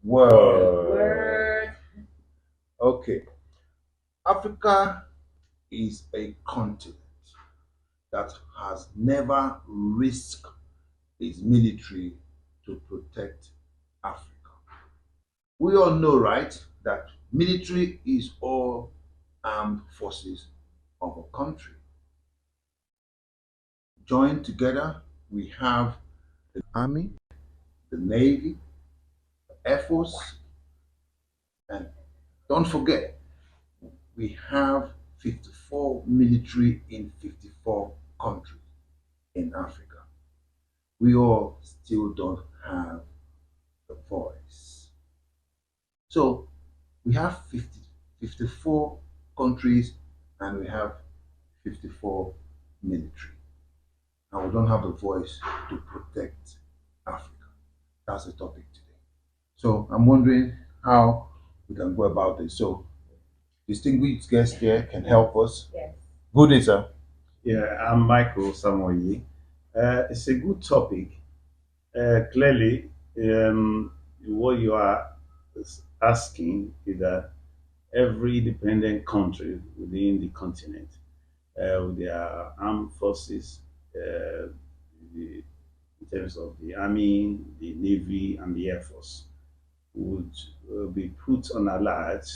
Word. Okay. Africa is a continent that has never risked its military to protect Africa. We all know, right, that military is all armed forces of a country. Joined together, we have the army, the navy, the air force, and don't forget, we have 54 military in 54 countries in Africa. We all still don't have the voice. So we have 54 countries and we have 54 military. And we don't have the voice to protect Africa. That's the topic today. So I'm wondering how we can go about this. So distinguished guest here can help us. Yes. Good day, sir. Yeah, I'm Michael Samoyi. It's a good topic. Clearly, what you are asking is that every independent country within the continent, with their armed forces, the, in terms of the army, the navy, and the air force, would be put on alert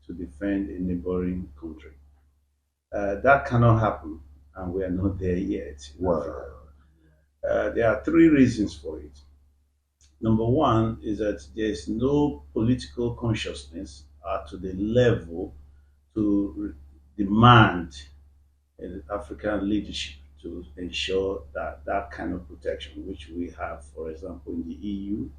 to defend a neighboring country. That cannot happen, and we are not there yet in Africa. There are three reasons for it. Number one is that there is no political consciousness to the level to demand African leadership to ensure that that kind of protection, which we have, for example, in the EU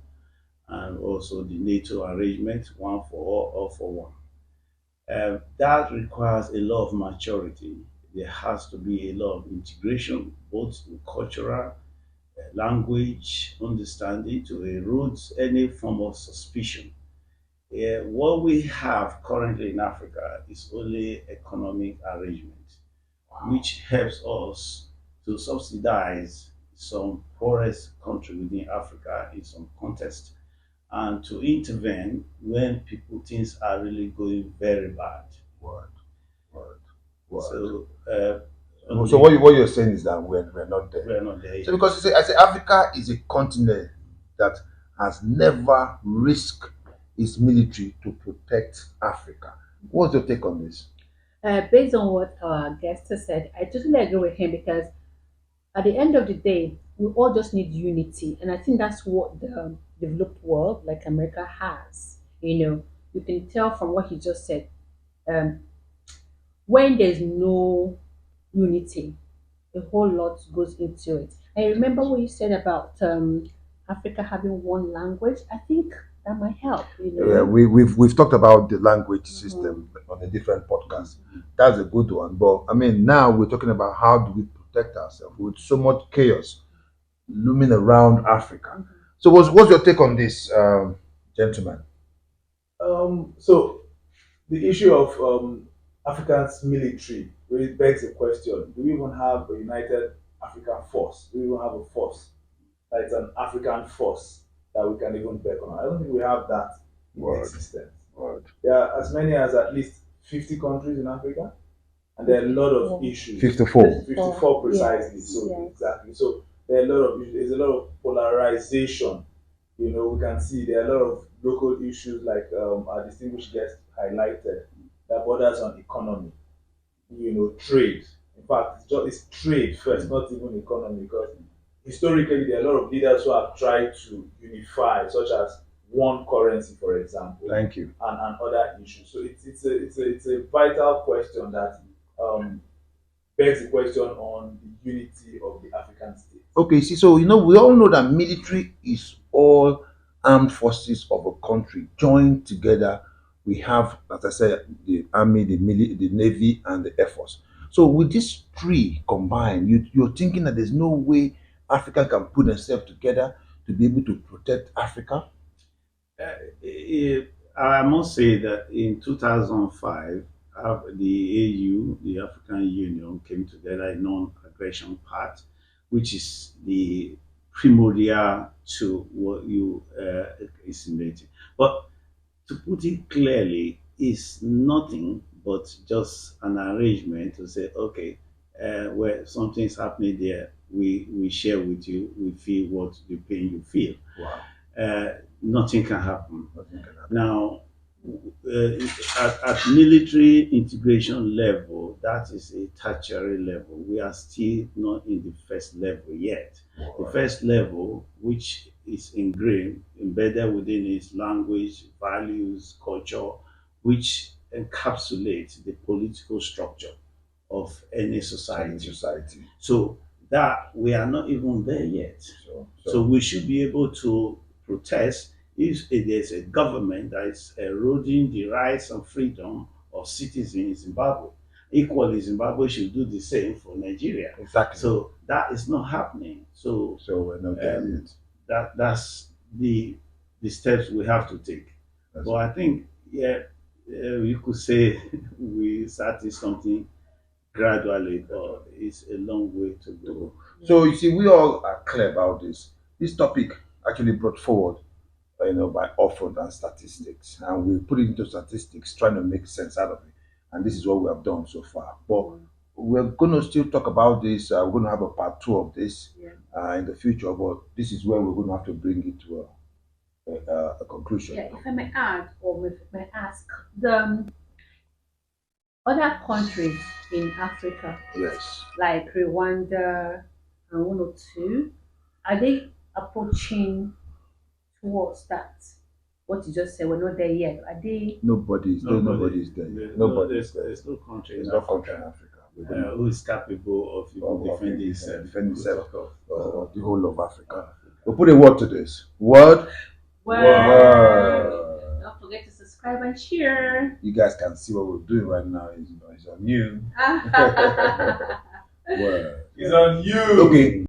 and also the NATO arrangement, one for all for one. That requires a lot of maturity. There has to be a lot of integration, both in cultural, language, understanding to erode any form of suspicion. What we have currently in Africa is only economic arrangement, which helps us to subsidize some poorest country within Africa in some context and to intervene when people things are really going very bad. Word, word, word. So, what you're saying is that we're not there. we're not there So yet. because you say, I say Africa is a continent that has never risked its military to protect Africa. What's your take on this? Based on what our guest has said, I totally agree with him because at the end of the day, we all just need unity. And I think that's what the developed world, like America, has. You can tell from what he just said. Um, when there's no unity, a whole lot goes into it. I remember what you said about Africa having one language. I think that might help. Yeah, we've talked about the language system on a different podcast. That's a good one. But I mean, now we're talking about how do we protect ourselves with so much chaos looming around Africa. So, what's your take on this, gentlemen? So the issue of Africa's military really begs the question: do we even have a united African force? Do we even have a force that is an African force that we can even bet on? I don't think we have that in Word. existence. Word. There are as many as at least 50 countries in Africa, and there are a lot of issues. 54. 54 precisely. Yes, So yes. exactly. So there are a lot of issues. There's a lot of polarization. We can see there are a lot of local issues like our distinguished guest highlighted that borders on economy, trade. In fact, it's trade first, not even economy, because historically there are a lot of leaders who have tried to unify, such as one currency, for example, Thank you. and other issues. So it's a vital question that begs the question on the unity of the African state. Okay, see, so we all know that military is all armed forces of a country joined together. We have, as I said, the army, the navy, and the air force. So with these three combined, you're thinking that there's no way Africa can put themselves together to be able to protect Africa. I must say that in 2005, the AU, the African Union, came together in non-aggression pact, which is the primordial to what you insinuating. But to put it clearly, is nothing but just an arrangement to say, okay, where something's happening there, we share with you, we feel what the pain you feel. Wow. Nothing can happen. Nothing can happen. Now, at military integration level, that is a tertiary level. We are still not in the first level yet. The first level, which is ingrained, embedded within its language, values, culture, which encapsulates the political structure of any society. So that we are not even there yet. So we should be able to protest if there's a government that is eroding the rights and freedom of citizens in Zimbabwe. Equally, Zimbabwe should do the same for Nigeria. Exactly. So that is not happening. So we're not there yet. That's the steps we have to take. That's But I think, yeah, you could say we started something gradually, but it's a long way to go. So you see, we all are clear about this. This topic actually brought forward, by Offord and statistics, and we put it into statistics, trying to make sense out of it. And this is what we have done so far. But we're going to still talk about this. We're going to have a part two of this in the future. But this is where we're going to have to bring it to a conclusion. Yeah, if I may add, or if I may ask, the other countries in Africa, Yes. like Rwanda and one or two, are they approaching towards that? What you just said, we're not there yet. Are they? Nobody's there. Nobody's there. Nobody's there. There's no country There's in no Africa country in Africa. who is capable of defending itself. Defending itself. The whole of Africa. We'll put a word to this. Word. Word. Don't forget to subscribe and share. You guys can see what we're doing right now. It's on you. Word. It's on you. Okay.